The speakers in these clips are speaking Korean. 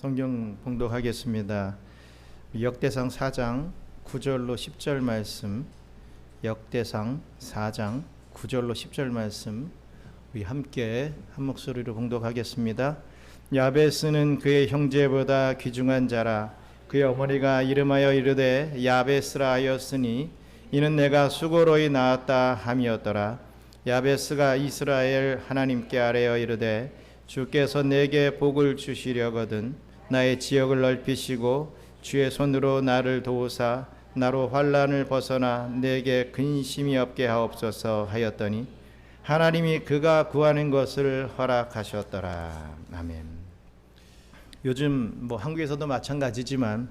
성경 봉독하겠습니다. 역대상 4장 9절로 10절 말씀, 역대상 4장 9절로 10절 말씀 우리 함께 한 목소리로 봉독하겠습니다. 야베스는 그의 형제보다 귀중한 자라. 그의 어머니가 이름하여 이르되 야베스라 하였으니 이는 내가 수고로이 낳았다 함이었더라. 야베스가 이스라엘 하나님께 아뢰어 이르되 주께서 내게 복을 주시려거든 나의 지역을 넓히시고 주의 손으로 나를 도우사 나로 환난을 벗어나 내게 근심이 없게 하옵소서 하였더니 하나님이 그가 구하는 것을 허락하셨더라. 아멘. 요즘 한국에서도 마찬가지지만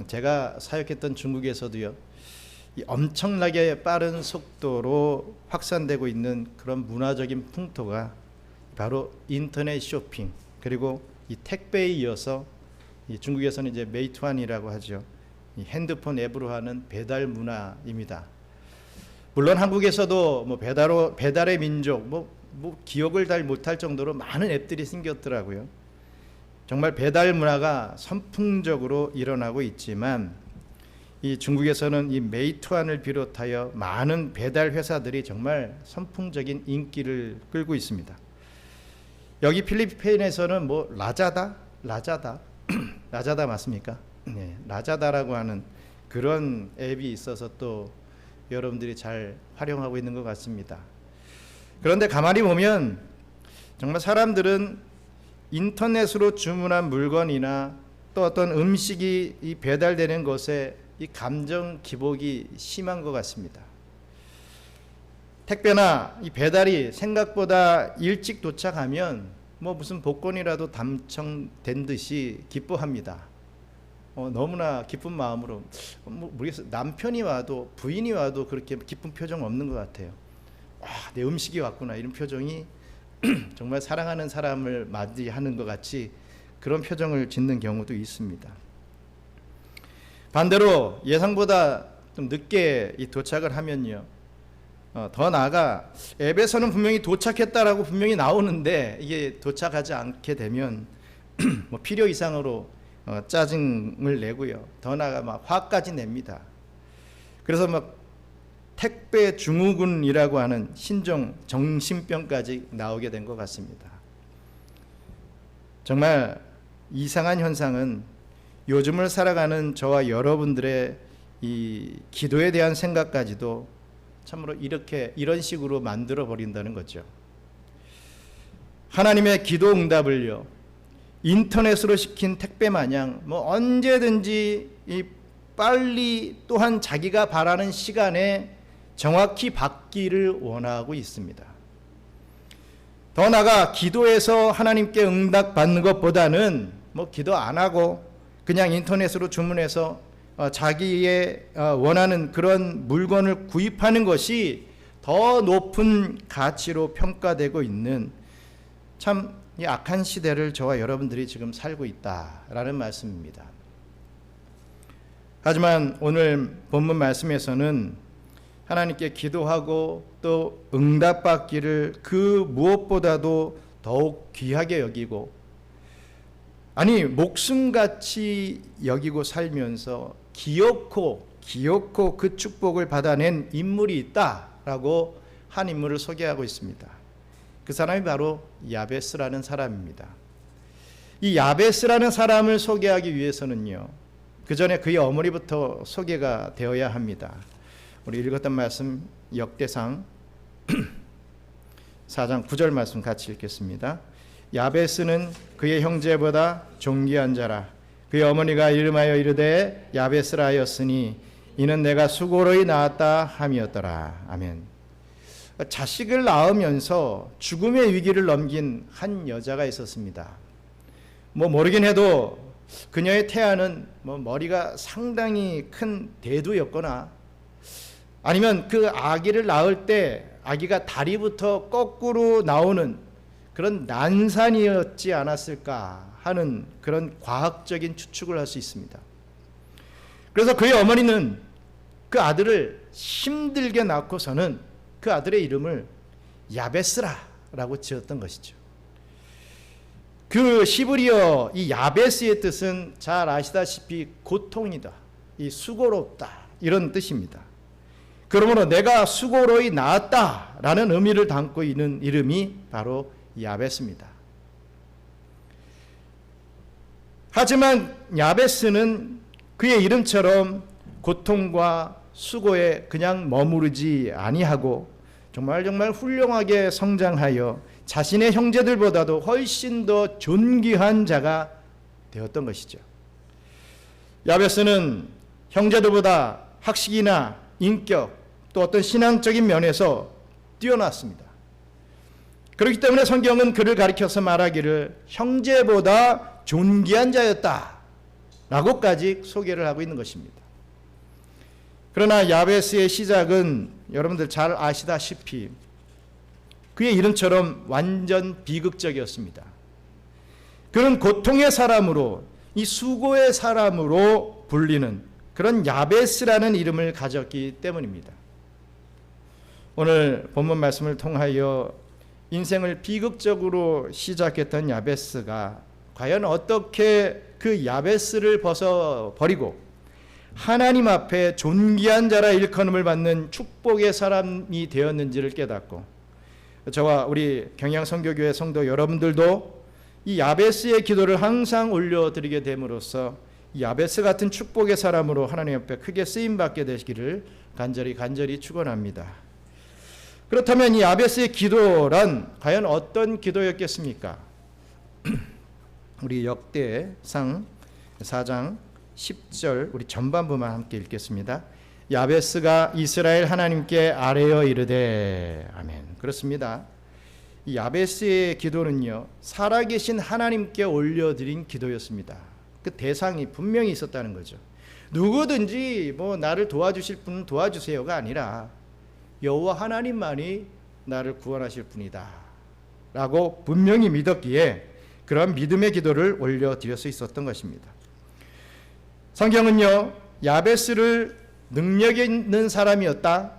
제가 사역했던 중국에서도요, 이 엄청나게 빠른 속도로 확산되고 있는 그런 문화적인 풍토가 바로 인터넷 쇼핑, 그리고 이 택배에 이어서 이 중국에서는 이제 메이투안이라고 하죠. 이 핸드폰 앱으로 하는 배달 문화입니다. 물론 한국에서도 배달의 민족 기억을 잘 못할 정도로 많은 앱들이 생겼더라고요. 정말 배달 문화가 선풍적으로 일어나고 있지만 이 중국에서는 이 메이투안을 비롯하여 많은 배달 회사들이 정말 선풍적인 인기를 끌고 있습니다. 여기 필리핀에서는 라자다 라자다 맞습니까? 네, 라자다라고 하는 그런 앱이 있어서 또 여러분들이 잘 활용하고 있는 것 같습니다. 그런데 가만히 보면 정말 사람들은 인터넷으로 주문한 물건이나 또 어떤 음식이 이 배달되는 것에 이 감정 기복이 심한 것 같습니다. 택배나 이 배달이 생각보다 일찍 도착하면 무슨 복권이라도 당첨된 듯이 기뻐합니다. 너무나 기쁜 마음으로 모르겠어요. 남편이 와도 부인이 와도 그렇게 기쁜 표정 없는 것 같아요. 내 음식이 왔구나 이런 표정이 정말 사랑하는 사람을 맞이하는 것 같이 그런 표정을 짓는 경우도 있습니다. 반대로 예상보다 좀 늦게 도착을 하면요, 더 나아가 앱에서는 분명히 도착했다라고 분명히 나오는데 이게 도착하지 않게 되면 필요 이상으로 짜증을 내고요, 더 나아가 화까지 냅니다. 그래서 택배 증후군이라고 하는 신종 정신병까지 나오게 된 것 같습니다. 정말 이상한 현상은 요즘을 살아가는 저와 여러분들의 이 기도에 대한 생각까지도 참으로 이런 식으로 만들어 버린다는 거죠. 하나님의 기도 응답을요, 인터넷으로 시킨 택배 마냥 언제든지 빨리 또한 자기가 바라는 시간에 정확히 받기를 원하고 있습니다. 더 나아가 기도해서 하나님께 응답 받는 것보다는 기도 안 하고 그냥 인터넷으로 주문해서 자기의 원하는 그런 물건을 구입하는 것이 더 높은 가치로 평가되고 있는 참 이 악한 시대를 저와 여러분들이 지금 살고 있다라는 말씀입니다. 하지만 오늘 본문 말씀에서는 하나님께 기도하고 또 응답받기를 그 무엇보다도 더욱 귀하게 여기고, 아니 목숨같이 여기고 살면서 기어코 그 축복을 받아낸 인물이 있다라고 한 인물을 소개하고 있습니다. 그 사람이 바로 야베스라는 사람입니다. 이 야베스라는 사람을 소개하기 위해서는요, 그 전에 그의 어머니부터 소개가 되어야 합니다. 우리 읽었던 말씀 역대상 4장 9절 말씀 같이 읽겠습니다. 야베스는 그의 형제보다 존귀한 자라. 그의 어머니가 이름하여 이르되 야베스라 하였으니 이는 내가 수고로이 낳았다 함이었더라. 아멘. 자식을 낳으면서 죽음의 위기를 넘긴 한 여자가 있었습니다. 모르긴 해도 그녀의 태아는 머리가 상당히 큰 대두였거나 아니면 그 아기를 낳을 때 아기가 다리부터 거꾸로 나오는 그런 난산이었지 않았을까 하는 그런 과학적인 추측을 할 수 있습니다. 그래서 그의 어머니는 그 아들을 힘들게 낳고서는 그 아들의 이름을 야베스라라고 지었던 것이죠. 그 시브리어 이 야베스의 뜻은 잘 아시다시피 고통이다, 이 수고롭다, 이런 뜻입니다. 그러므로 내가 수고로이 나았다라는 의미를 담고 있는 이름이 바로 야베스입니다. 하지만 야베스는 그의 이름처럼 고통과 수고에 그냥 머무르지 아니하고 정말 훌륭하게 성장하여 자신의 형제들보다도 훨씬 더 존귀한 자가 되었던 것이죠. 야베스는 형제들보다 학식이나 인격 또 어떤 신앙적인 면에서 뛰어났습니다. 그렇기 때문에 성경은 그를 가리켜서 말하기를 형제보다 존귀한 자였다 라고까지 소개를 하고 있는 것입니다. 그러나 야베스의 시작은 여러분들 잘 아시다시피 그의 이름처럼 완전 비극적이었습니다. 그는 고통의 사람으로, 이 수고의 사람으로 불리는 그런 야베스라는 이름을 가졌기 때문입니다. 오늘 본문 말씀을 통하여 인생을 비극적으로 시작했던 야베스가 과연 어떻게 그 야베스를 벗어버리고 하나님 앞에 존귀한 자라 일컬음을 받는 축복의 사람이 되었는지를 깨닫고, 저와 우리 경양선교교회 성도 여러분들도 이 야베스의 기도를 항상 올려드리게 됨으로써 이 야베스 같은 축복의 사람으로 하나님 앞에 크게 쓰임받게 되시기를 간절히 축원합니다. 그렇다면 이 야베스의 기도란 과연 어떤 기도였겠습니까? 우리 역대상 4장 10절 우리 전반부만 함께 읽겠습니다. 야베스가 이스라엘 하나님께 아뢰어 이르되, 아멘. 그렇습니다. 이 야베스의 기도는요, 살아계신 하나님께 올려드린 기도였습니다. 그 대상이 분명히 있었다는 거죠. 누구든지 나를 도와주실 분은 도와주세요가 아니라 여호와 하나님만이 나를 구원하실 분이다 라고 분명히 믿었기에 그런 믿음의 기도를 올려드릴 수 있었던 것입니다. 성경은요, 야베스를 능력 있는 사람이었다,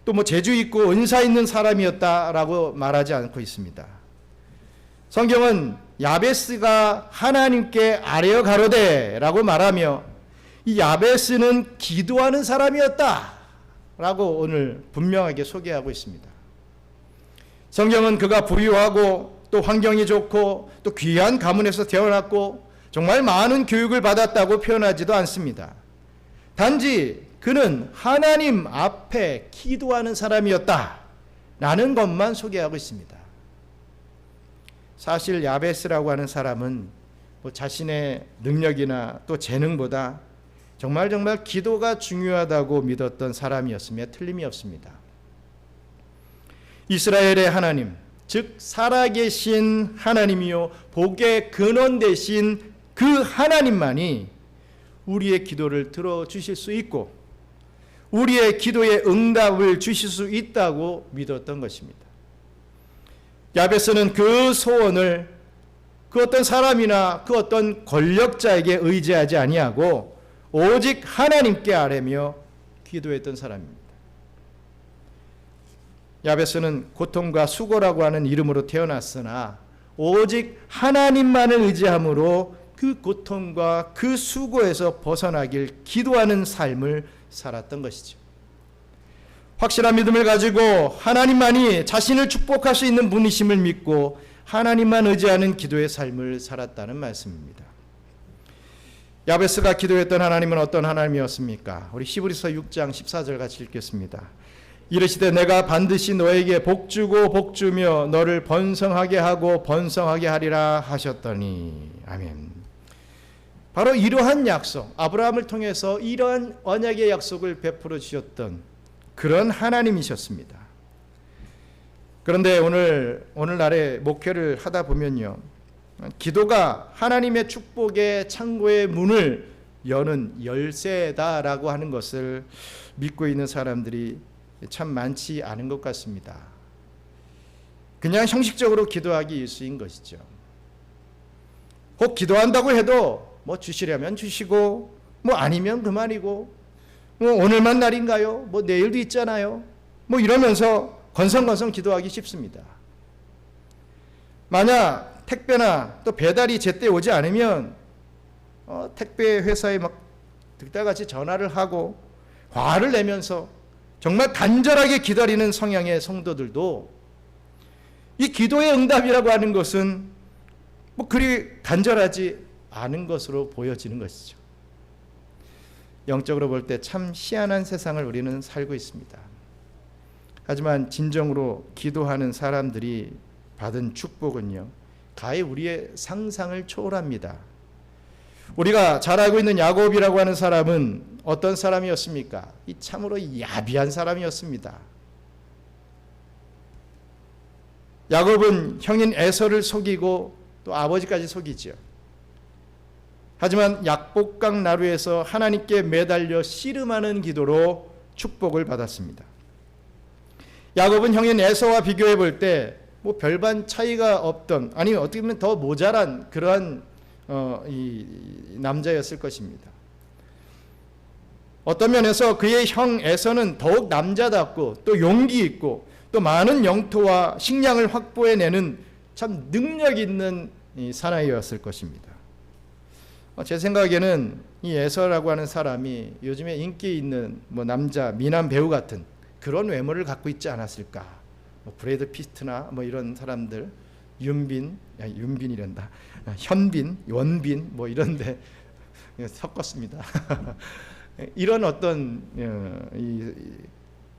또 재주 있고 은사 있는 사람이었다라고 말하지 않고 있습니다. 성경은 야베스가 하나님께 아뢰어 가로되라고 말하며 이 야베스는 기도하는 사람이었다라고 오늘 분명하게 소개하고 있습니다. 성경은 그가 부유하고 또 환경이 좋고 또 귀한 가문에서 태어났고 정말 많은 교육을 받았다고 표현하지도 않습니다. 단지 그는 하나님 앞에 기도하는 사람이었다라는 것만 소개하고 있습니다. 사실 야베스라고 하는 사람은 자신의 능력이나 또 재능보다 정말 기도가 중요하다고 믿었던 사람이었으며 틀림이 없습니다. 이스라엘의 하나님, 즉 살아계신 하나님이요 복의 근원 되신 그 하나님만이 우리의 기도를 들어주실 수 있고 우리의 기도에 응답을 주실 수 있다고 믿었던 것입니다. 야베스는 그 소원을 그 어떤 사람이나 그 어떤 권력자에게 의지하지 아니하고 오직 하나님께 아뢰며 기도했던 사람입니다. 야베스는 고통과 수고라고 하는 이름으로 태어났으나 오직 하나님만을 의지함으로 그 고통과 그 수고에서 벗어나길 기도하는 삶을 살았던 것이죠. 확실한 믿음을 가지고 하나님만이 자신을 축복할 수 있는 분이심을 믿고 하나님만 의지하는 기도의 삶을 살았다는 말씀입니다. 야베스가 기도했던 하나님은 어떤 하나님이었습니까? 우리 히브리서 6장 14절 같이 읽겠습니다. 이르시되 내가 반드시 너에게 복주고 복주며 너를 번성하게 하고 번성하게 하리라 하셨더니, 아멘. 바로 이러한 약속, 아브라함을 통해서 이러한 언약의 약속을 베풀어 주셨던 그런 하나님이셨습니다. 그런데 오늘날에 목회를 하다 보면요, 기도가 하나님의 축복의 창고의 문을 여는 열쇠다라고 하는 것을 믿고 있는 사람들이 참 많지 않은 것 같습니다. 그냥 형식적으로 기도하기 일쑤인 것이죠. 혹 기도한다고 해도 주시려면 주시고 아니면 그만이고 오늘만 날인가요? 내일도 있잖아요. 이러면서 건성건성 기도하기 쉽습니다. 만약 택배나 또 배달이 제때 오지 않으면 택배 회사에 막 득달같이 전화를 하고 화를 내면서 정말 간절하게 기다리는 성향의 성도들도 이 기도의 응답이라고 하는 것은 뭐 그리 간절하지 않은 것으로 보여지는 것이죠. 영적으로 볼 때 참 희한한 세상을 우리는 살고 있습니다. 하지만 진정으로 기도하는 사람들이 받은 축복은요, 가히 우리의 상상을 초월합니다. 우리가 잘 알고 있는 야곱이라고 하는 사람은 어떤 사람이었습니까? 이 참으로 야비한 사람이었습니다. 야곱은 형인 에서를 속이고 또 아버지까지 속이죠. 하지만 약복강 나루에서 하나님께 매달려 씨름하는 기도로 축복을 받았습니다. 야곱은 형인 에서와 비교해 볼 때 뭐 별반 차이가 없던, 아니 어떻게 보면 더 모자란 그러한 이 남자였을 것입니다. 어떤 면에서 그의 형 에서는 더욱 남자답고 또 용기 있고 또 많은 영토와 식량을 확보해내는 참 능력 있는 이 사나이였을 것입니다. 제 생각에는 이 에서라고 하는 사람이 요즘에 인기 있는 뭐 남자 미남 배우 같은 그런 외모를 갖고 있지 않았을까. 뭐 브래드 피트나 뭐 이런 사람들, 윤빈이란다, 현빈, 원빈 뭐 이런데 섞었습니다. 이런 어떤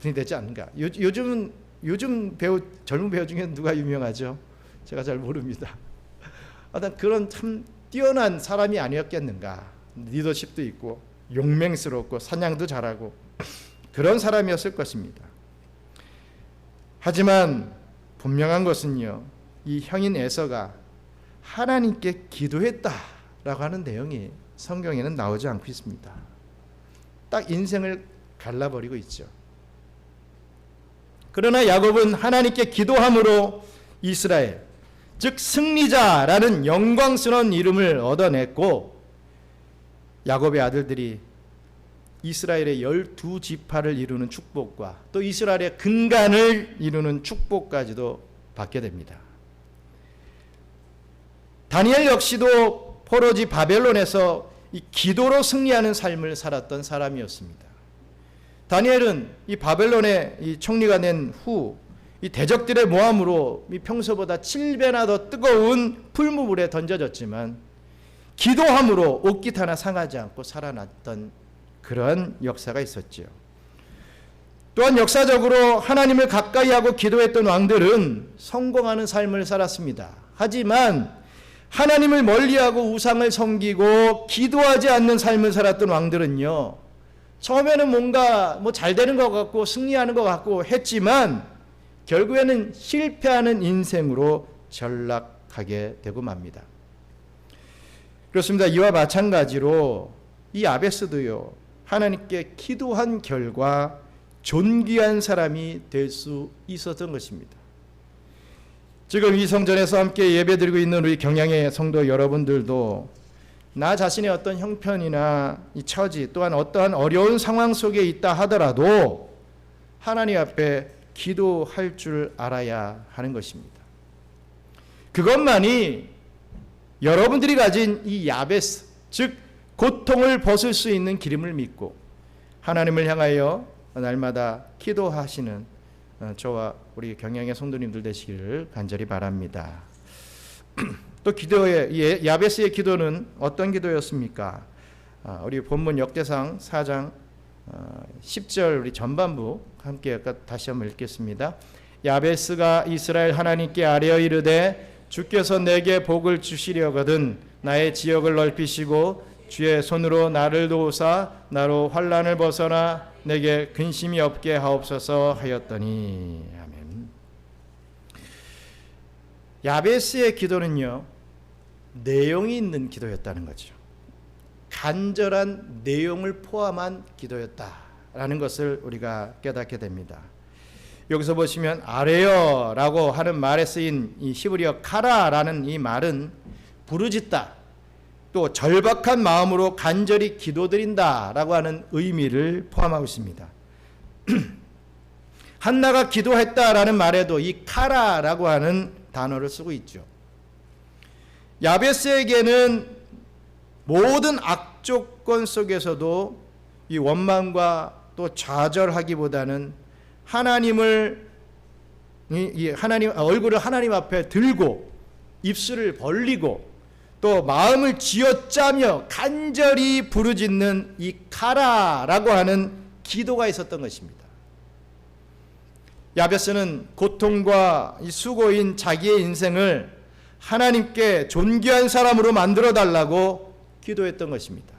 분이 되지 않는가. 요즘 배우, 젊은 배우 중에 누가 유명하죠? 제가 잘 모릅니다. 어떤 그런 참 뛰어난 사람이 아니었겠는가. 리더십도 있고 용맹스럽고 사냥도 잘하고 그런 사람이었을 것입니다. 하지만 분명한 것은요, 이 형인 에서가 하나님께 기도했다라고 하는 내용이 성경에는 나오지 않고 있습니다. 딱 인생을 갈라버리고 있죠. 그러나 야곱은 하나님께 기도함으로 이스라엘, 즉 승리자라는 영광스러운 이름을 얻어냈고, 야곱의 아들들이 이스라엘의 12지파를 이루는 축복과 또 이스라엘의 근간을 이루는 축복까지도 받게 됩니다. 다니엘 역시도 포로지 바벨론에서 이 기도로 승리하는 삶을 살았던 사람이었습니다. 다니엘은 이 바벨론의 이 총리가 낸 후 이 대적들의 모함으로 이 평소보다 7배나 더 뜨거운 풀무불에 던져졌지만 기도함으로 옷깃 하나 상하지 않고 살아났던 그런 역사가 있었죠. 또한 역사적으로 하나님을 가까이 하고 기도했던 왕들은 성공하는 삶을 살았습니다. 하지만 하나님을 멀리하고 우상을 섬기고 기도하지 않는 삶을 살았던 왕들은요, 처음에는 뭔가 뭐 잘 되는 것 같고 승리하는 것 같고 했지만 결국에는 실패하는 인생으로 전락하게 되고 맙니다. 그렇습니다. 이와 마찬가지로 이 야베스도요, 하나님께 기도한 결과 존귀한 사람이 될 수 있었던 것입니다. 지금 이 성전에서 함께 예배드리고 있는 우리 경양의 성도 여러분들도 나 자신의 어떤 형편이나 이 처지 또한 어떠한 어려운 상황 속에 있다 하더라도 하나님 앞에 기도할 줄 알아야 하는 것입니다. 그것만이 여러분들이 가진 이 야베스, 즉 고통을 벗을 수 있는 기름을 믿고 하나님을 향하여 날마다 기도하시는 저와 우리 경양의 성도님들 되시기를 간절히 바랍니다. 또 기도의 야베스의 기도는 어떤 기도였습니까? 우리 본문 역대상 4장 10절 우리 전반부 함께 다시 한번 읽겠습니다. 야베스가 이스라엘 하나님께 아뢰어 이르되 주께서 내게 복을 주시려거든 나의 지역을 넓히시고 주의 손으로 나를 도우사 나로 환난을 벗어나 내게 근심이 없게 하옵소서 하였더니. 아멘. 야베스의 기도는요, 내용이 있는 기도였다는 거죠. 간절한 내용을 포함한 기도였다라는 것을 우리가 깨닫게 됩니다. 여기서 보시면 아뢰어라고 하는 말에 쓰인 이 히브리어 카라라는 이 말은 부르짖다, 또 절박한 마음으로 간절히 기도드린다라고 하는 의미를 포함하고 있습니다. 한나가 기도했다라는 말에도 이 카라라고 하는 단어를 쓰고 있죠. 야베스에게는 모든 악조건 속에서도 이 원망과 또 좌절하기보다는 하나님을 얼굴을 하나님 앞에 들고 입술을 벌리고 또 마음을 쥐어짜며 간절히 부르짖는 이 가라라고 하는 기도가 있었던 것입니다. 야베스는 고통과 이 수고인 자기의 인생을 하나님께 존귀한 사람으로 만들어 달라고 기도했던 것입니다.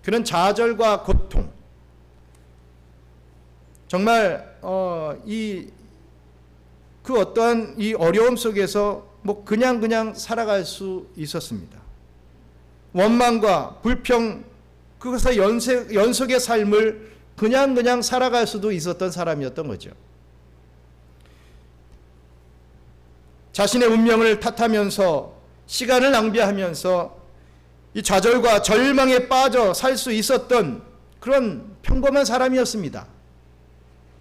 그런 좌절과 고통, 정말 그 어떠한 이 어려움 속에서 그냥 살아갈 수 있었습니다. 원망과 불평, 그것의 연속의 삶을 그냥 살아갈 수도 있었던 사람이었던 거죠. 자신의 운명을 탓하면서 시간을 낭비하면서 이 좌절과 절망에 빠져 살 수 있었던 그런 평범한 사람이었습니다.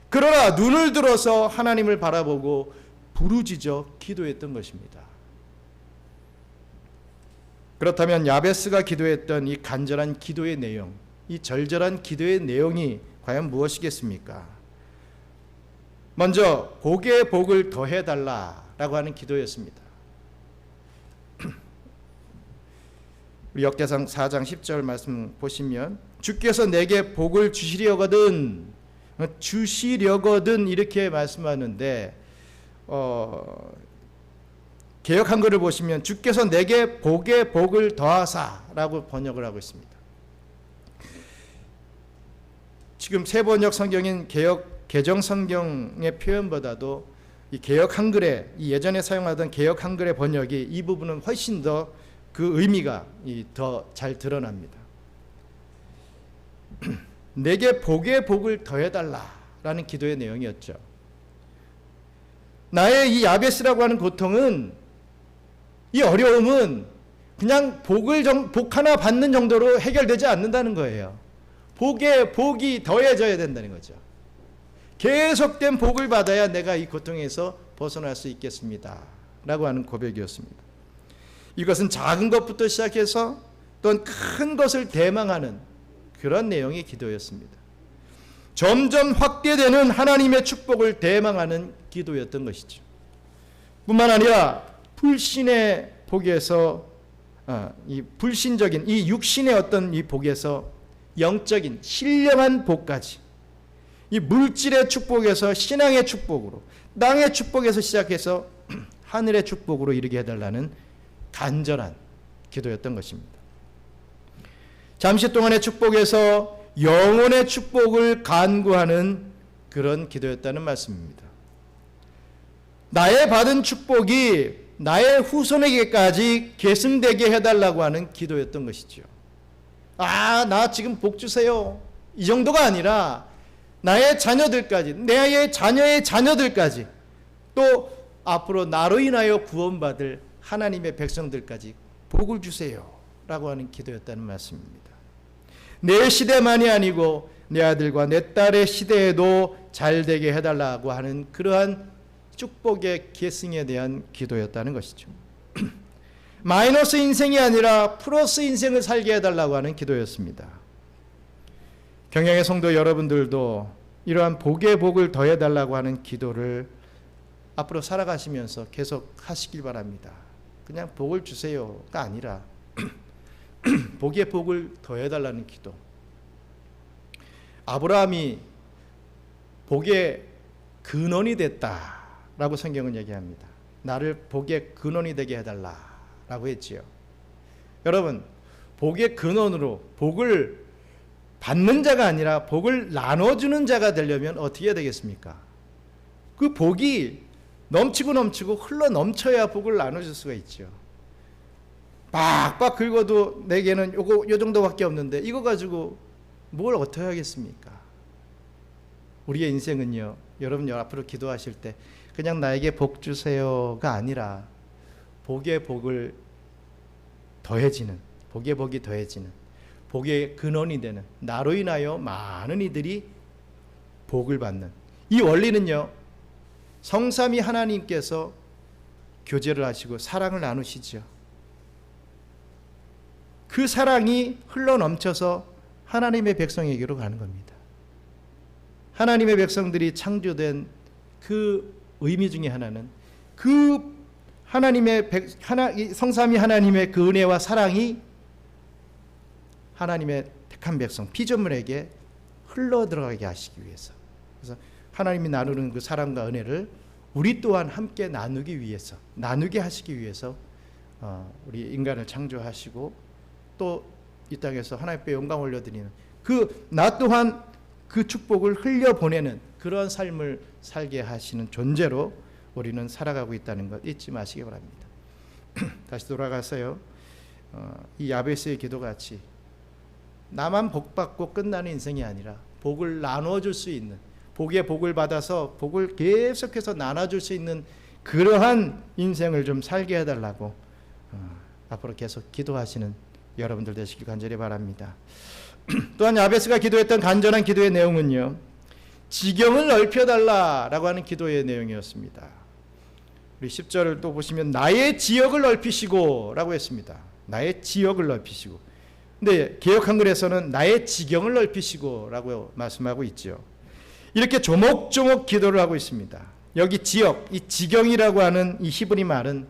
그러나 눈을 들어서 하나님을 바라보고 부르짖어 기도했던 것입니다. 그렇다면 야베스가 기도했던 이 간절한 기도의 내용, 이 절절한 기도의 내용이 과연 무엇이겠습니까? 먼저 복의 복을 더해달라라고 하는 기도였습니다. 우리 역대상 4장 10절 말씀 보시면 주께서 내게 복을 주시려거든 이렇게 말씀하는데 개역 한글을 보시면 주께서 내게 복의 복을 더하사라고 번역을 하고 있습니다. 지금 새 번역 성경인 개정 성경의 표현보다도 이 개역 한글의 이 예전에 사용하던 개역 한글의 번역이 이 부분은 훨씬 더 그 의미가 더 잘 드러납니다. 내게 복의 복을 더해달라라는 기도의 내용이었죠. 나의 이 야베스라고 하는 고통은, 이 어려움은 그냥 복 하나 받는 정도로 해결되지 않는다는 거예요. 복에 복이 더해져야 된다는 거죠. 계속된 복을 받아야 내가 이 고통에서 벗어날 수 있겠습니다 라고 하는 고백이었습니다. 이것은 작은 것부터 시작해서 또는 큰 것을 대망하는 그런 내용의 기도였습니다. 점점 확대되는 하나님의 축복을 대망하는 기도였던 것이죠. 뿐만 아니라 불신의 복에서 이 불신적인 이 육신의 어떤 이 복에서 영적인 신령한 복까지, 이 물질의 축복에서 신앙의 축복으로, 땅의 축복에서 시작해서 하늘의 축복으로 이르게 해달라는 간절한 기도였던 것입니다. 잠시 동안의 축복에서 영혼의 축복을 간구하는 그런 기도였다는 말씀입니다. 나의 받은 축복이 나의 후손에게까지 계승되게 해달라고 하는 기도였던 것이죠. 나 지금 복 주세요, 이 정도가 아니라 나의 자녀들까지, 내 자녀의 자녀들까지, 또 앞으로 나로 인하여 구원받을 하나님의 백성들까지 복을 주세요 라고 하는 기도였다는 말씀입니다. 내 시대만이 아니고 내 아들과 내 딸의 시대에도 잘 되게 해달라고 하는 그러한 축복의 계승에 대한 기도였다는 것이죠. 마이너스 인생이 아니라 플러스 인생을 살게 해달라고 하는 기도였습니다. 경영의 성도 여러분들도 이러한 복의 복을 더해달라고 하는 기도를 앞으로 살아가시면서 계속 하시길 바랍니다. 그냥 복을 주세요가 아니라 복의 복을 더해달라는 기도. 아브라함이 복의 근원이 됐다라고 성경은 얘기합니다. 나를 복의 근원이 되게 해달라라고 했지요. 여러분, 복의 근원으로 복을 받는 자가 아니라 복을 나눠주는 자가 되려면 어떻게 해야 되겠습니까? 그 복이 넘치고 흘러 넘쳐야 복을 나눠줄 수가 있죠. 빡빡 긁어도 내게는 요 정도밖에 없는데 이거 가지고 뭘 어떻게 하겠습니까? 우리의 인생은요, 여러분 앞으로 기도하실 때 그냥 나에게 복 주세요가 아니라 복의 복을 더해지는, 복의 복이 더해지는, 복의 근원이 되는, 나로 인하여 많은 이들이 복을 받는 이 원리는요, 성삼위 하나님께서 교제를 하시고 사랑을 나누시죠. 그 사랑이 흘러 넘쳐서 하나님의 백성에게로 가는 겁니다. 하나님의 백성들이 창조된 그 의미 중에 하나는 그 성삼위 하나님의 그 은혜와 사랑이 하나님의 택한 백성 피조물에게 흘러 들어가게 하시기 위해서, 그래서 하나님이 나누는 그 사랑과 은혜를 우리 또한 함께 나누기 위해서, 나누게 하시기 위해서 우리 인간을 창조하시고 또 이 땅에서 하나님께 영광 올려드리는 나 또한 그 축복을 흘려보내는 그런 삶을 살게 하시는 존재로 우리는 살아가고 있다는 것 잊지 마시기 바랍니다. 다시 돌아가서요, 이 야베스의 기도같이 나만 복받고 끝나는 인생이 아니라 복을 나눠줄 수 있는, 복의 복을 받아서 복을 계속해서 나눠줄 수 있는 그러한 인생을 좀 살게 해달라고 앞으로 계속 기도하시는 여러분들 되시길 간절히 바랍니다. 또한 야베스가 기도했던 간절한 기도의 내용은요, 지경을 넓혀달라라고 하는 기도의 내용이었습니다. 우리 10절을 또 보시면 나의 지역을 넓히시고 라고 했습니다. 나의 지역을 넓히시고. 근데 개역 한글에서는 나의 지경을 넓히시고 라고 말씀하고 있죠. 이렇게 조목조목 기도를 하고 있습니다. 여기 지역, 이 지경이라고 하는 이 히브리 말은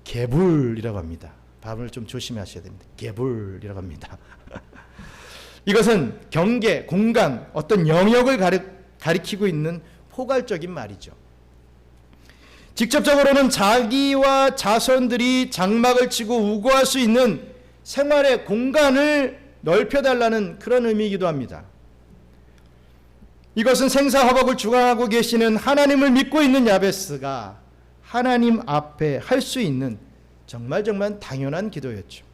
게불이라고 합니다. 발음을 좀 조심하셔야 됩니다. 게불이라고 합니다. 이것은 경계, 공간, 어떤 영역을 가리키고 있는 포괄적인 말이죠. 직접적으로는 자기와 자손들이 장막을 치고 우거할 수 있는 생활의 공간을 넓혀달라는 그런 의미이기도 합니다. 이것은 생사화복을 주관하고 계시는 하나님을 믿고 있는 야베스가 하나님 앞에 할 수 있는 정말 당연한 기도였죠.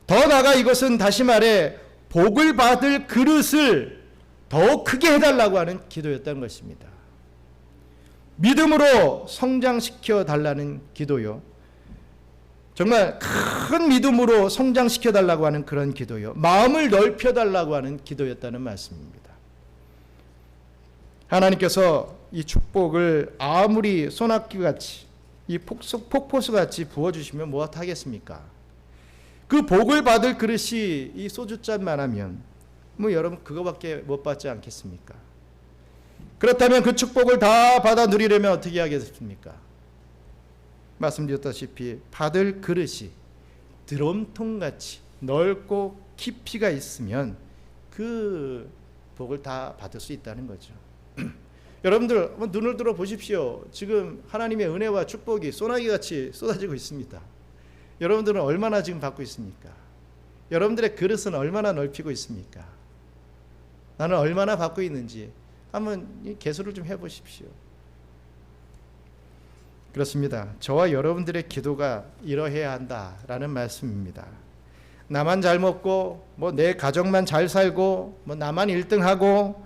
더 나아가 이것은 다시 말해 복을 받을 그릇을 더 크게 해달라고 하는 기도였다는 것입니다. 믿음으로 성장시켜 달라는 기도요. 정말 큰 믿음으로 성장시켜 달라고 하는 그런 기도요. 마음을 넓혀 달라고 하는 기도였다는 말씀입니다. 하나님께서 이 축복을 아무리 소낙기같이 이 폭포수같이 부어주시면 무엇하겠습니까? 그 복을 받을 그릇이 이 소주잔만 하면 여러분 그거밖에 못 받지 않겠습니까? 그렇다면 그 축복을 다 받아 누리려면 어떻게 하겠습니까? 말씀드렸다시피 받을 그릇이 드럼통같이 넓고 깊이가 있으면 그 복을 다 받을 수 있다는 거죠. 여러분들 한번 눈을 들어 보십시오. 지금 하나님의 은혜와 축복이 소나기같이 쏟아지고 있습니다. 여러분들은 얼마나 지금 받고 있습니까? 여러분들의 그릇은 얼마나 넓히고 있습니까? 나는 얼마나 받고 있는지 한번 계수를 좀 해보십시오. 그렇습니다. 저와 여러분들의 기도가 이러해야 한다라는 말씀입니다. 나만 잘 먹고 내 가정만 잘 살고 나만 1등하고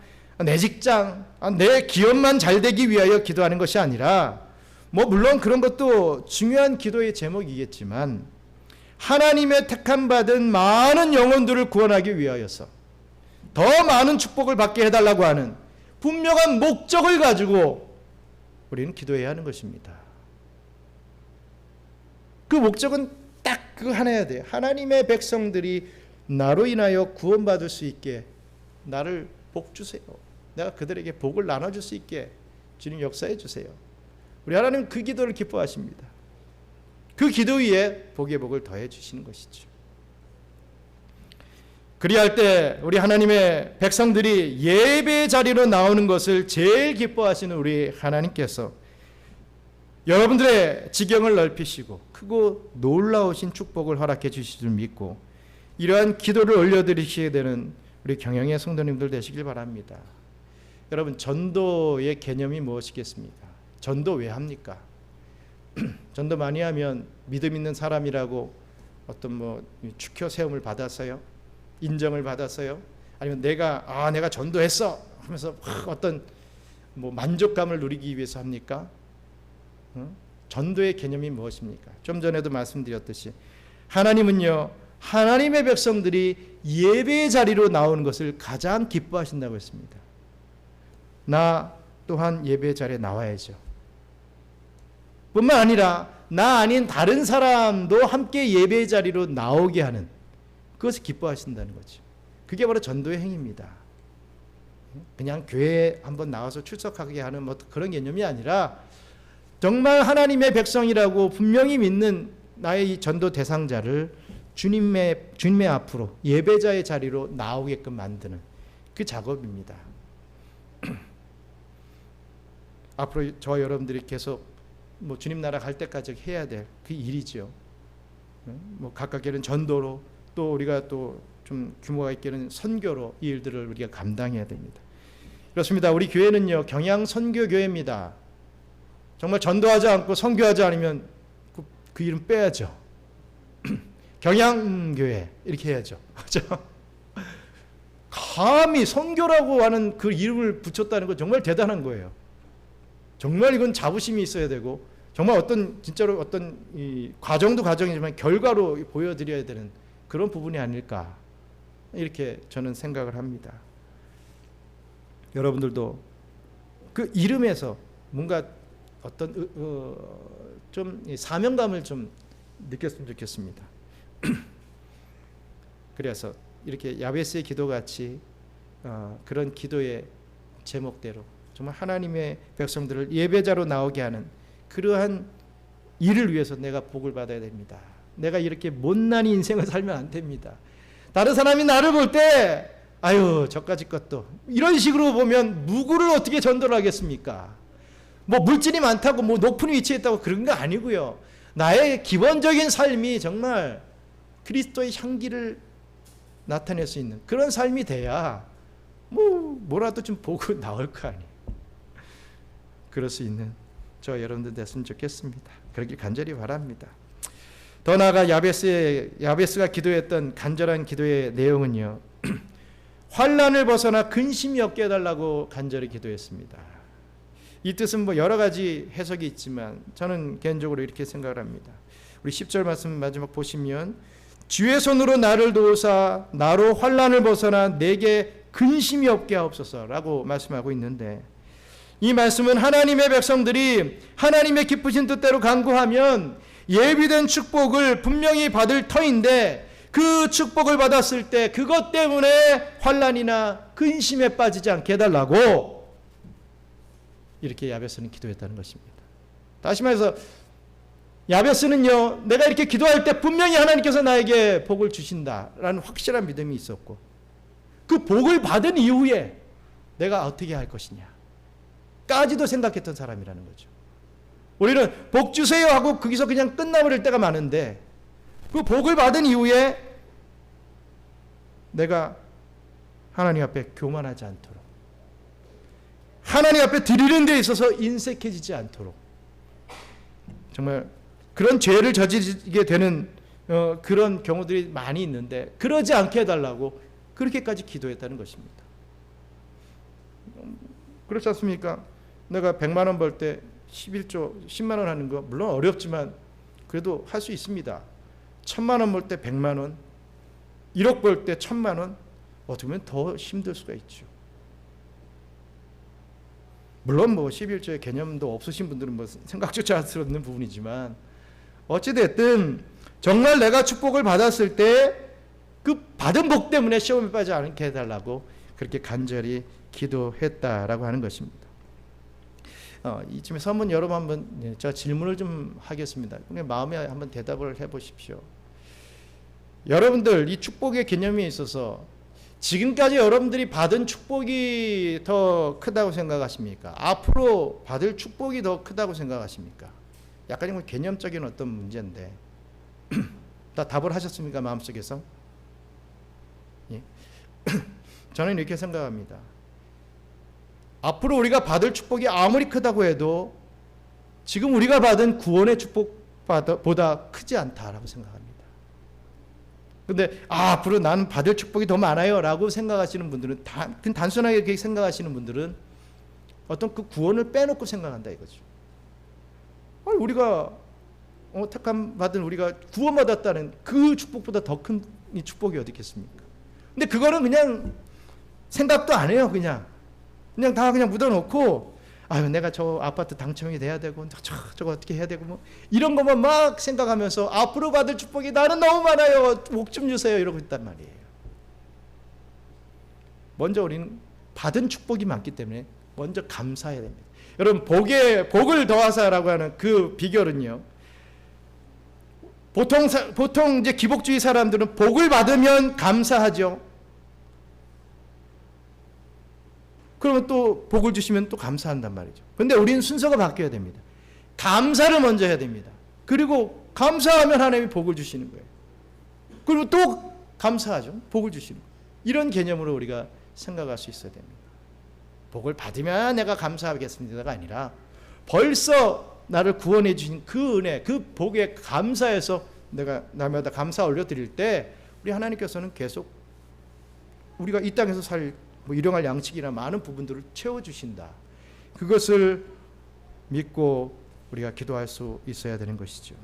내 직장, 내 기업만 잘 되기 위하여 기도하는 것이 아니라 물론 그런 것도 중요한 기도의 제목이겠지만 하나님의 택함 받은 많은 영혼들을 구원하기 위하여서 더 많은 축복을 받게 해달라고 하는 분명한 목적을 가지고 우리는 기도해야 하는 것입니다. 그 목적은 딱 그 하나여야 돼요. 하나님의 백성들이 나로 인하여 구원받을 수 있게 나를 복 주세요. 내가 그들에게 복을 나눠줄 수 있게 주님 역사해 주세요. 우리 하나님은 그 기도를 기뻐하십니다. 그 기도 위에 복의 복을 더해 주시는 것이죠. 그리할 때 우리 하나님의 백성들이 예배 자리로 나오는 것을 제일 기뻐하시는 우리 하나님께서 여러분들의 지경을 넓히시고 크고 놀라우신 축복을 허락해 주실 줄 믿고 이러한 기도를 올려드리시게 되는 우리 경영의 성도님들 되시길 바랍니다. 여러분, 전도의 개념이 무엇이겠습니까? 전도 왜 합니까? 전도 많이 하면 믿음 있는 사람이라고 어떤 축혀 세움을 받았어요? 인정을 받았어요? 아니면 내가 전도했어 하면서 어떤 만족감을 누리기 위해서 합니까? 전도의 개념이 무엇입니까? 좀 전에도 말씀드렸듯이 하나님은요, 하나님의 백성들이 예배의 자리로 나오는 것을 가장 기뻐하신다고 했습니다. 나 또한 예배의 자리에 나와야죠. 뿐만 아니라 나 아닌 다른 사람도 함께 예배 자리로 나오게 하는, 그것을 기뻐하신다는 거죠. 그게 바로 전도의 행위입니다. 그냥 교회에 한번 나와서 출석하게 하는 뭐 그런 개념이 아니라 정말 하나님의 백성이라고 분명히 믿는 나의 이 전도 대상자를 주님의 앞으로 예배자의 자리로 나오게끔 만드는 그 작업입니다. 앞으로 저와 여러분들이 계속 뭐 주님 나라 갈 때까지 해야 될 그 일이죠. 뭐 가깝게는 전도로, 또 우리가 또 좀 규모가 있게는 선교로 이 일들을 우리가 감당해야 됩니다. 그렇습니다. 우리 교회는요, 경양 선교 교회입니다. 정말 전도하지 않고 선교하지 않으면 그 이름 빼야죠. 경양교회 이렇게 해야죠. 감히 선교라고 하는 그 이름을 붙였다는 건 정말 대단한 거예요. 정말 이건 자부심이 있어야 되고, 정말 어떤 진짜로 어떤 이 과정도 과정이지만 결과로 보여드려야 되는 그런 부분이 아닐까, 이렇게 저는 생각을 합니다. 여러분들도 그 이름에서 뭔가 어떤 좀 사명감을 좀 느꼈으면 좋겠습니다. 그래서 이렇게 야베스의 기도같이 그런 기도의 제목대로 정말 하나님의 백성들을 예배자로 나오게 하는 그러한 일을 위해서 내가 복을 받아야 됩니다. 내가 이렇게 못난 인생을 살면 안 됩니다. 다른 사람이 나를 볼 때 아유 저까지 것도 이런 식으로 보면 누구를 어떻게 전도를 하겠습니까? 뭐 물질이 많다고 뭐 높은 위치에 있다고 그런 거 아니고요. 나의 기본적인 삶이 정말 그리스도의 향기를 나타낼 수 있는 그런 삶이 돼야 뭐라도 좀 보고 나올 거 아니에요. 그럴 수 있는 저 여러분들 됐으면 좋겠습니다. 그러길 간절히 바랍니다. 더 나아가 야베스가 기도했던 간절한 기도의 내용은요, 환난을 벗어나 근심이 없게 해달라고 간절히 기도했습니다. 이 뜻은 뭐 여러 가지 해석이 있지만 저는 개인적으로 이렇게 생각을 합니다. 우리 10절 말씀 마지막 보시면 주의 손으로 나를 도우사 나로 환난을 벗어나 내게 근심이 없게 하옵소서라고 말씀하고 있는데, 이 말씀은 하나님의 백성들이 하나님의 기쁘신 뜻대로 간구하면 예비된 축복을 분명히 받을 터인데, 그 축복을 받았을 때 그것 때문에 환난이나 근심에 빠지지 않게 해달라고 이렇게 야베스는 기도했다는 것입니다. 다시 말해서 야베스는요, 내가 이렇게 기도할 때 분명히 하나님께서 나에게 복을 주신다라는 확실한 믿음이 있었고, 그 복을 받은 이후에 내가 어떻게 할 것이냐 까지도 생각했던 사람이라는 거죠. 우리는 복 주세요 하고 거기서 그냥 끝나버릴 때가 많은데, 그 복을 받은 이후에 내가 하나님 앞에 교만하지 않도록, 하나님 앞에 드리는 데 있어서 인색해지지 않도록, 정말 그런 죄를 저지르게 되는 그런 경우들이 많이 있는데 그러지 않게 해달라고 그렇게까지 기도했다는 것입니다. 그렇지 않습니까? 내가 100만 원 벌 때 11조 10만 원 하는 거 물론 어렵지만 그래도 할 수 있습니다. 1000만 원 벌 때 100만 원, 1억 벌 때 1000만 원, 어떻게 보면 더 힘들 수가 있죠. 물론 뭐 11조의 개념도 없으신 분들은 뭐 생각조차 할 수 없는 부분이지만, 어찌됐든 정말 내가 축복을 받았을 때 그 받은 복 때문에 시험에 빠지지 않게 해달라고 그렇게 간절히 기도했다라고 하는 것입니다. 이쯤에 선문 여러분 한번 제가 질문을 좀 하겠습니다. 마음에 한번 대답을 해보십시오. 여러분들 이 축복의 개념에 있어서 지금까지 여러분들이 받은 축복이 더 크다고 생각하십니까? 앞으로 받을 축복이 더 크다고 생각하십니까? 약간 개념적인 어떤 문제인데 다 답을 하셨습니까? 마음속에서? 예. 저는 이렇게 생각합니다. 앞으로 우리가 받을 축복이 아무리 크다고 해도 지금 우리가 받은 구원의 축복보다 크지 않다라고 생각합니다. 근데 앞으로 나는 받을 축복이 더 많아요 라고 생각하시는 분들은, 단순하게 그렇게 생각하시는 분들은 어떤 그 구원을 빼놓고 생각한다 이거죠. 우리가 택함 받은, 우리가 구원받았다는 그 축복보다 더 큰 이 축복이 어디 있겠습니까? 근데 그거는 그냥 생각도 안 해요. 그냥 다 그냥 묻어놓고 아유, 내가 저 아파트 당첨이 돼야 되고 저거 어떻게 해야 되고 뭐 이런 것만 막 생각하면서 앞으로 받을 축복이 나는 너무 많아요, 목 좀 주세요, 이러고 있단 말이에요. 먼저 우리는 받은 축복이 많기 때문에 먼저 감사해야 됩니다. 여러분, 복을 더하사라고 하는 그 비결은요, 보통 이제 기복주의 사람들은 복을 받으면 감사하죠. 그러면 또 복을 주시면 또 감사한단 말이죠. 근데 우리는 순서가 바뀌어야 됩니다. 감사를 먼저 해야 됩니다. 그리고 감사하면 하나님이 복을 주시는 거예요. 그리고 또 감사하죠. 복을 주시는 거예요. 이런 개념으로 우리가 생각할 수 있어야 됩니다. 복을 받으면 내가 감사하겠습니다가 아니라 벌써 나를 구원해 주신 그 은혜, 그 복에 감사해서 내가 날마다 감사 올려드릴 때 우리 하나님께서는 계속 우리가 이 땅에서 일용할 양식이나 많은 부분들을 채워주신다. 그것을 믿고 우리가 기도할 수 있어야 되는 것이죠.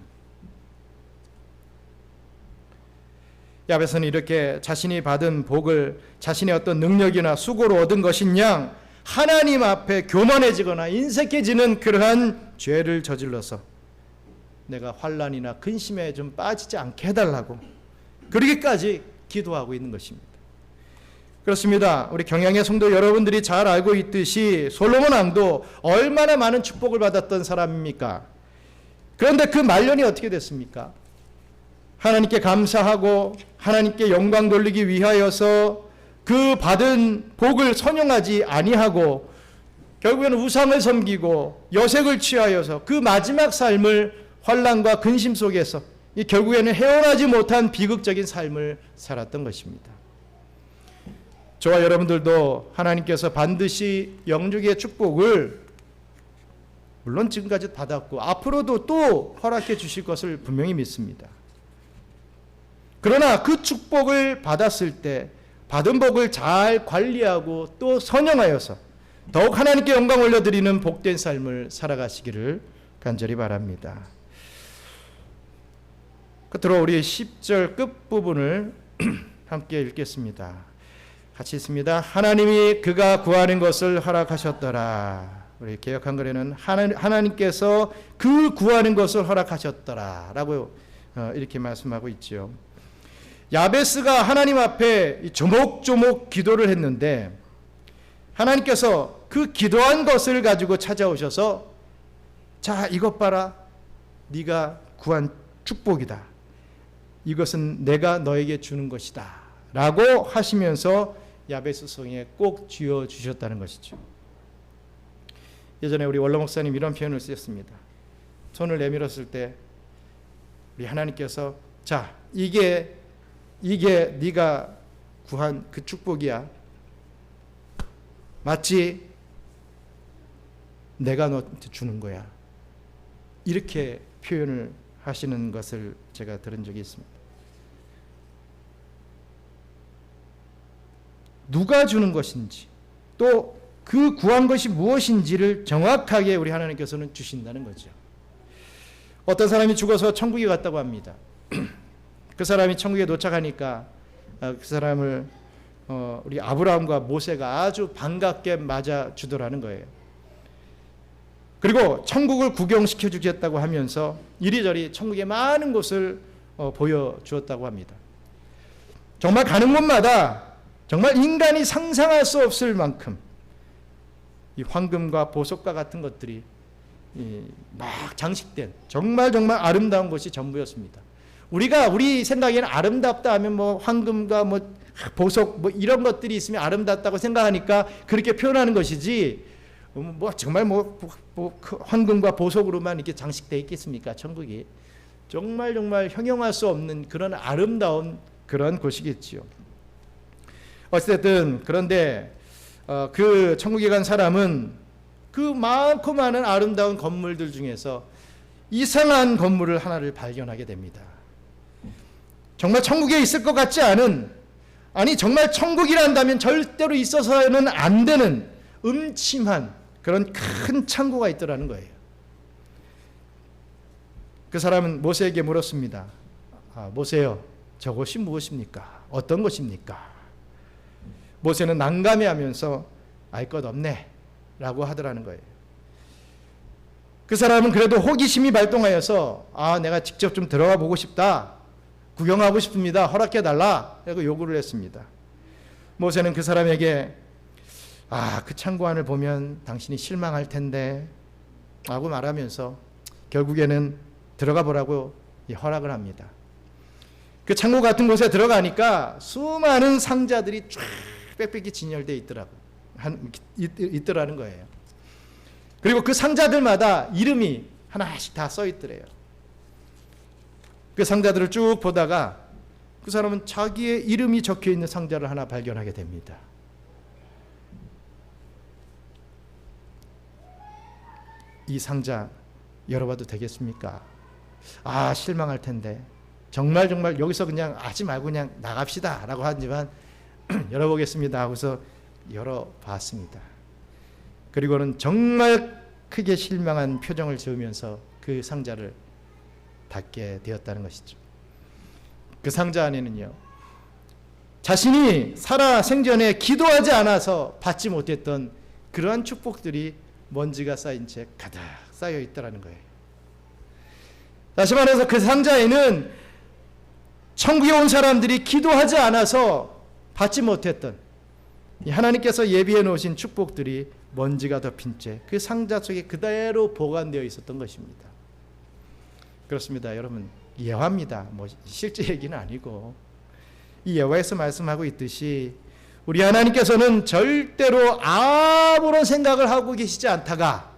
야베스는 이렇게 자신이 받은 복을 자신의 어떤 능력이나 수고로 얻은 것인 양 하나님 앞에 교만해지거나 인색해지는 그러한 죄를 저질러서 내가 환난이나 근심에 좀 빠지지 않게 해달라고 그러기까지 기도하고 있는 것입니다. 그렇습니다. 우리 경양의 성도 여러분들이 잘 알고 있듯이 솔로몬 왕도 얼마나 많은 축복을 받았던 사람입니까? 그런데 그 말년이 어떻게 됐습니까? 하나님께 감사하고 하나님께 영광 돌리기 위하여서 그 받은 복을 선용하지 아니하고 결국에는 우상을 섬기고 여색을 취하여서 그 마지막 삶을 환난과 근심 속에서 결국에는 헤어나지 못한 비극적인 삶을 살았던 것입니다. 저와 여러분들도 하나님께서 반드시 영적의 축복을 물론 지금까지 받았고 앞으로도 또 허락해 주실 것을 분명히 믿습니다. 그러나 그 축복을 받았을 때 받은 복을 잘 관리하고 또 선용하여서 더욱 하나님께 영광 올려드리는 복된 삶을 살아가시기를 간절히 바랍니다. 끝으로 우리 10절 끝부분을 함께 읽겠습니다. 같이 있습니다. 하나님이 그가 구하는 것을 허락하셨더라. 우리 개역 한글에는 하나님께서 그 구하는 것을 허락하셨더라 라고 이렇게 말씀하고 있죠. 야베스가 하나님 앞에 조목조목 기도를 했는데 하나님께서 그 기도한 것을 가지고 찾아오셔서 자, 이것 봐라, 네가 구한 축복이다, 이것은 내가 너에게 주는 것이다 라고 하시면서 야베스 성에 꼭 쥐어주셨다는 것이죠. 예전에 우리 원로 목사님 이런 표현을 쓰셨습니다. 손을 내밀었을 때 우리 하나님께서 자, 이게 네가 구한 그 축복이야, 맞지? 내가 너한테 주는 거야, 이렇게 표현을 하시는 것을 제가 들은 적이 있습니다. 누가 주는 것인지 또 그 구한 것이 무엇인지를 정확하게 우리 하나님께서는 주신다는 거죠. 어떤 사람이 죽어서 천국에 갔다고 합니다. 그 사람이 천국에 도착하니까 그 사람을 우리 아브라함과 모세가 아주 반갑게 맞아주더라는 거예요. 그리고 천국을 구경시켜 주겠다고 하면서 이리저리 천국의 많은 곳을 보여주었다고 합니다. 정말 가는 곳마다 정말 인간이 상상할 수 없을 만큼 이 황금과 보석과 같은 것들이 막 장식된 정말 아름다운 것이 전부였습니다. 우리 생각에는 아름답다 하면 뭐 황금과 뭐 보석 뭐 이런 것들이 있으면 아름답다고 생각하니까 그렇게 표현하는 것이지 뭐 정말 뭐 황금과 보석으로만 이렇게 장식되어 있겠습니까? 천국이 정말 형용할 수 없는 그런 아름다운 그런 곳이겠지요. 어쨌든 그런데 그 천국에 간 사람은 그 많고 많은 아름다운 건물들 중에서 이상한 건물을 하나를 발견하게 됩니다. 정말 천국에 있을 것 같지 않은, 아니 정말 천국이란다면 절대로 있어서는 안 되는 음침한 그런 큰 창고가 있더라는 거예요. 그 사람은 모세에게 물었습니다. 모세요, 저것이 무엇입니까? 어떤 것입니까? 모세는 난감해하면서 알 것 없네 라고 하더라는 거예요. 그 사람은 그래도 호기심이 발동하여서 내가 직접 좀 들어가 보고 싶다. 구경하고 싶습니다. 허락해달라. 라고 요구를 했습니다. 모세는 그 사람에게 그 창고 안을 보면 당신이 실망할 텐데 라고 말하면서 결국에는 들어가 보라고 허락을 합니다. 그 창고 같은 곳에 들어가니까 수많은 상자들이 쫙 빽빽이 진열되어 있더라는 거예요. 그리고 그 상자들마다 이름이 하나씩 다 써 있더래요. 그 상자들을 쭉 보다가 그 사람은 자기의 이름이 적혀 있는 상자를 하나 발견하게 됩니다. 이 상자 열어봐도 되겠습니까? 실망할 텐데 정말 여기서 그냥 하지 말고 그냥 나갑시다 라고 하지만 열어보겠습니다 하고서 열어봤습니다. 그리고는 정말 크게 실망한 표정을 지으면서 그 상자를 닫게 되었다는 것이죠. 그 상자 안에는요, 자신이 살아 생전에 기도하지 않아서 받지 못했던 그러한 축복들이 먼지가 쌓인 채 가득 쌓여 있다는 거예요. 다시 말해서 그 상자에는 천국에 온 사람들이 기도하지 않아서 받지 못했던 하나님께서 예비해 놓으신 축복들이 먼지가 덮인 채 그 상자 속에 그대로 보관되어 있었던 것입니다. 그렇습니다. 여러분, 예화입니다. 실제 얘기는 아니고 이 예화에서 말씀하고 있듯이 우리 하나님께서는 절대로 아무런 생각을 하고 계시지 않다가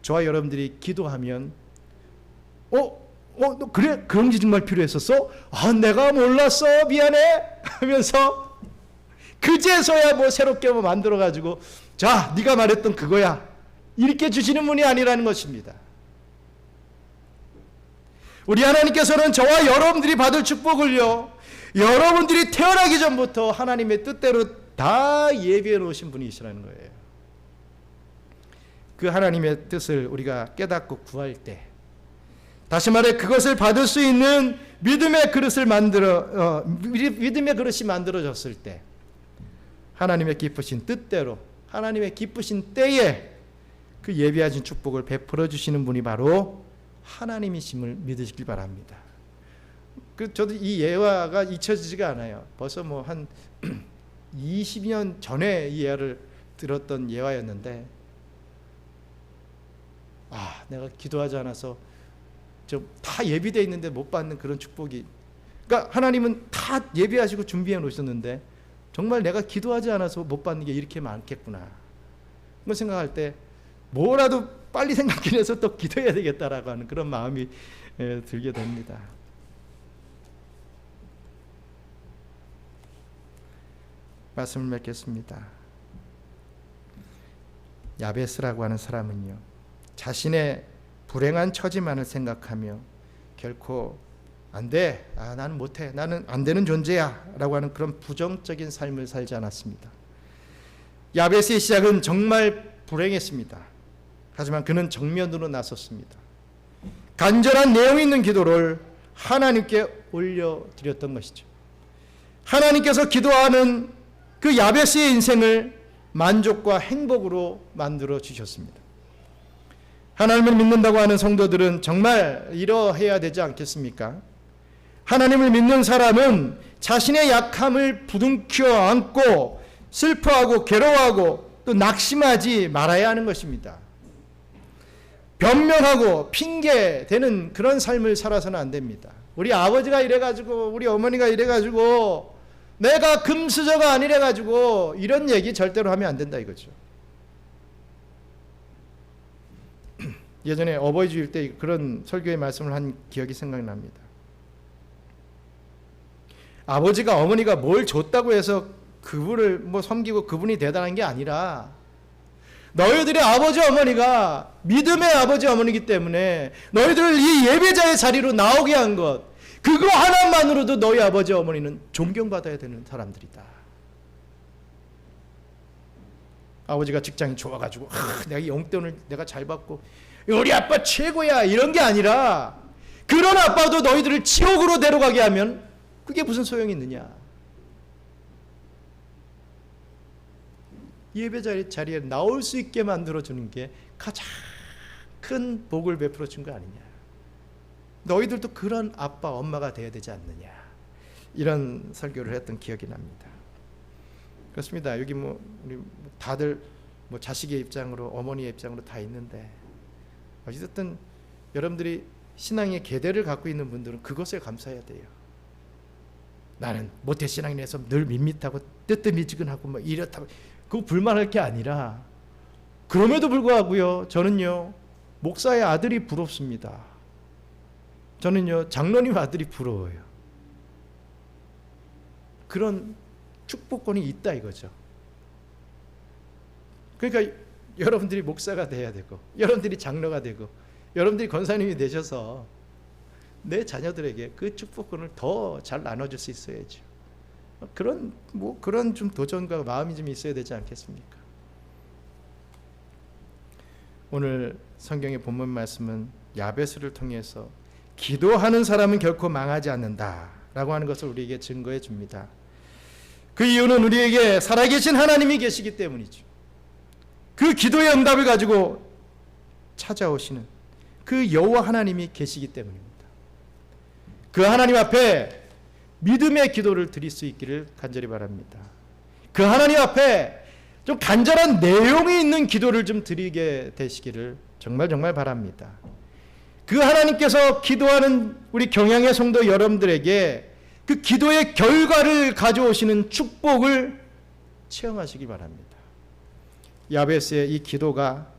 저와 여러분들이 기도하면 너 그래? 그런 게 정말 필요했었어? 내가 몰랐어. 미안해. 하면서 그제서야 새롭게 만들어가지고 자, 네가 말했던 그거야. 이렇게 주시는 분이 아니라는 것입니다. 우리 하나님께서는 저와 여러분들이 받을 축복을요, 여러분들이 태어나기 전부터 하나님의 뜻대로 다 예비해 놓으신 분이시라는 거예요. 그 하나님의 뜻을 우리가 깨닫고 구할 때, 다시 말해 그것을 받을 수 있는 믿음의 그릇이 만들어졌을 때, 하나님의 기쁘신 뜻대로, 하나님의 기쁘신 때에 그 예비하신 축복을 베풀어 주시는 분이 바로 하나님이심을 믿으시길 바랍니다. 저도 이 예화가 잊혀지지가 않아요. 벌써 한 20년 전에 이 예화를 들었던 예화였는데, 내가 기도하지 않아서 다 예비되어 있는데 못 받는 그런 축복이, 그러니까 하나님은 다 예비하시고 준비해 놓으셨는데 정말 내가 기도하지 않아서 못 받는 게 이렇게 많겠구나, 그걸 생각할 때 뭐라도 빨리 생각해내서 또 기도해야 되겠다라고 하는 그런 마음이 들게 됩니다. 말씀을 맺겠습니다. 야베스라고 하는 사람은요, 자신의 불행한 처지만을 생각하며 결코 안 돼, 나는 못해, 나는 안 되는 존재야 라고 하는 그런 부정적인 삶을 살지 않았습니다. 야베스의 시작은 정말 불행했습니다. 하지만 그는 정면으로 나섰습니다. 간절한 내용 있는 기도를 하나님께 올려드렸던 것이죠. 하나님께서 기도하는 그 야베스의 인생을 만족과 행복으로 만들어 주셨습니다. 하나님을 믿는다고 하는 성도들은 정말 이러해야 되지 않겠습니까? 하나님을 믿는 사람은 자신의 약함을 부둥켜 안고 슬퍼하고 괴로워하고 또 낙심하지 말아야 하는 것입니다. 변명하고 핑계대는 그런 삶을 살아서는 안 됩니다. 우리 아버지가 이래가지고, 우리 어머니가 이래가지고, 내가 금수저가 아니래가지고, 이런 얘기 절대로 하면 안 된다 이거죠. 예전에 어버이 주일 때 그런 설교의 말씀을 한 기억이 생각납니다. 아버지가 어머니가 뭘 줬다고 해서 그분을 섬기고 그분이 대단한 게 아니라, 너희들의 아버지 어머니가 믿음의 아버지 어머니이기 때문에 너희들을 이 예배자의 자리로 나오게 한 것, 그거 하나만으로도 너희 아버지 어머니는 존경받아야 되는 사람들이다. 아버지가 직장이 좋아가지고 내가 용돈을 내가 잘 받고 우리 아빠 최고야 이런 게 아니라, 그런 아빠도 너희들을 지옥으로 데려가게 하면 그게 무슨 소용이 있느냐. 예배 자리에 나올 수 있게 만들어주는 게 가장 큰 복을 베풀어 준 거 아니냐. 너희들도 그런 아빠 엄마가 돼야 되지 않느냐. 이런 설교를 했던 기억이 납니다. 그렇습니다. 여기 우리 다들 자식의 입장으로 어머니의 입장으로 다 있는데 어쨌든 여러분들이 신앙의 계대를 갖고 있는 분들은 그것에 감사해야 돼요. 나는 모태신앙인에서 늘 밋밋하고 뜨뜻미지근하고 이렇다고 그거 불만할 게 아니라 그럼에도 불구하고요. 저는요. 목사의 아들이 부럽습니다. 저는요. 장로님 아들이 부러워요. 그런 축복권이 있다 이거죠. 그러니까 여러분들이 목사가 돼야 되고 여러분들이 장로가 되고 여러분들이 권사님이 되셔서 내 자녀들에게 그 축복권을 더 잘 나눠줄 수 있어야죠. 그런 좀 도전과 마음이 좀 있어야 되지 않겠습니까? 오늘 성경의 본문 말씀은 야베스를 통해서 기도하는 사람은 결코 망하지 않는다라고 하는 것을 우리에게 증거해 줍니다. 그 이유는 우리에게 살아계신 하나님이 계시기 때문이죠. 그 기도의 응답을 가지고 찾아오시는 그 여호와 하나님이 계시기 때문입니다. 그 하나님 앞에 믿음의 기도를 드릴 수 있기를 간절히 바랍니다. 그 하나님 앞에 좀 간절한 내용이 있는 기도를 좀 드리게 되시기를 정말 바랍니다. 그 하나님께서 기도하는 우리 경양의 성도 여러분들에게 그 기도의 결과를 가져오시는 축복을 체험하시기 바랍니다. 야베스의 이 기도가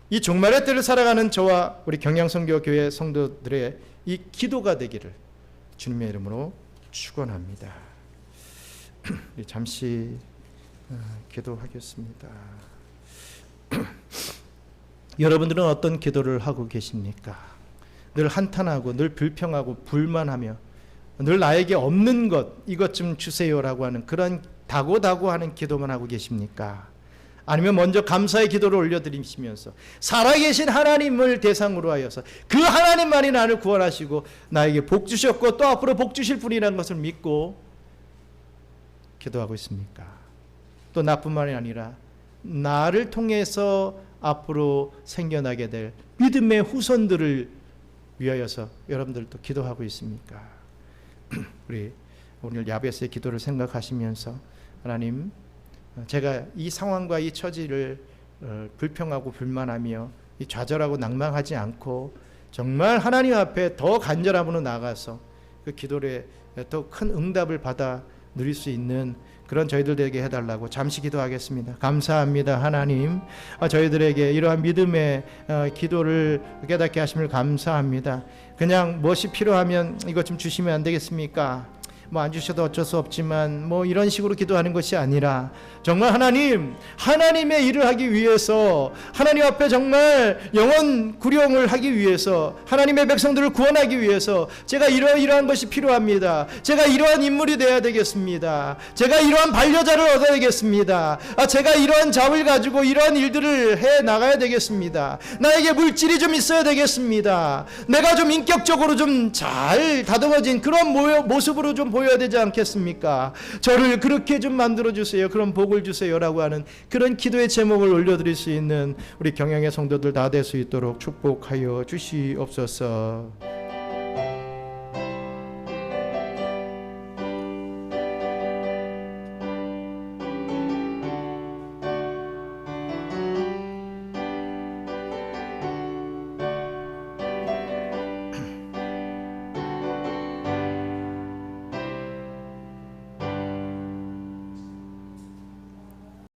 이 종말의 때를 살아가는 저와 우리 경양선교교회 성도들의 이 기도가 되기를 주님의 이름으로 축원합니다. 잠시 기도하겠습니다. 여러분들은 어떤 기도를 하고 계십니까? 늘 한탄하고 늘 불평하고 불만하며 늘 나에게 없는 것 이것 좀 주세요라고 하는 그런 다고다고하는 기도만 하고 계십니까? 아니면 먼저 감사의 기도를 올려드리시면서 살아계신 하나님을 대상으로 하여서 그 하나님만이 나를 구원하시고 나에게 복 주셨고 또 앞으로 복 주실 분이라는 것을 믿고 기도하고 있습니까? 또 나뿐만이 아니라 나를 통해서 앞으로 생겨나게 될 믿음의 후손들을 위하여서 여러분들도 기도하고 있습니까? 우리 오늘 야베스의 기도를 생각하시면서 하나님, 제가 이 상황과 이 처지를 불평하고 불만하며 좌절하고 낭망하지 않고 정말 하나님 앞에 더 간절함으로 나가서 그 기도에 더 큰 응답을 받아 누릴 수 있는 그런 저희들 되게 해달라고 잠시 기도하겠습니다. 감사합니다. 하나님, 저희들에게 이러한 믿음의 기도를 깨닫게 하심을 감사합니다. 그냥 무엇이 필요하면 이것 좀 주시면 안 되겠습니까? 안 주셔도 어쩔 수 없지만 이런 식으로 기도하는 것이 아니라 정말 하나님의 일을 하기 위해서 하나님 앞에 정말 영원 구령을 하기 위해서 하나님의 백성들을 구원하기 위해서 제가 이러한 것이 필요합니다. 제가 이러한 인물이 되어야 되겠습니다. 제가 이러한 반려자를 얻어야 되겠습니다. 제가 이러한 잡을 가지고 이러한 일들을 해 나가야 되겠습니다. 나에게 물질이 좀 있어야 되겠습니다. 내가 좀 인격적으로 좀 잘 다듬어진 그런 모습으로 좀 보여야 되지 않겠습니까? 저를 그렇게 좀 만들어주세요. 그런 복을 주세요라고 하는 그런 기도의 제목을 올려드릴 수 있는 우리 경양의 성도들 다 될 수 있도록 축복하여 주시옵소서.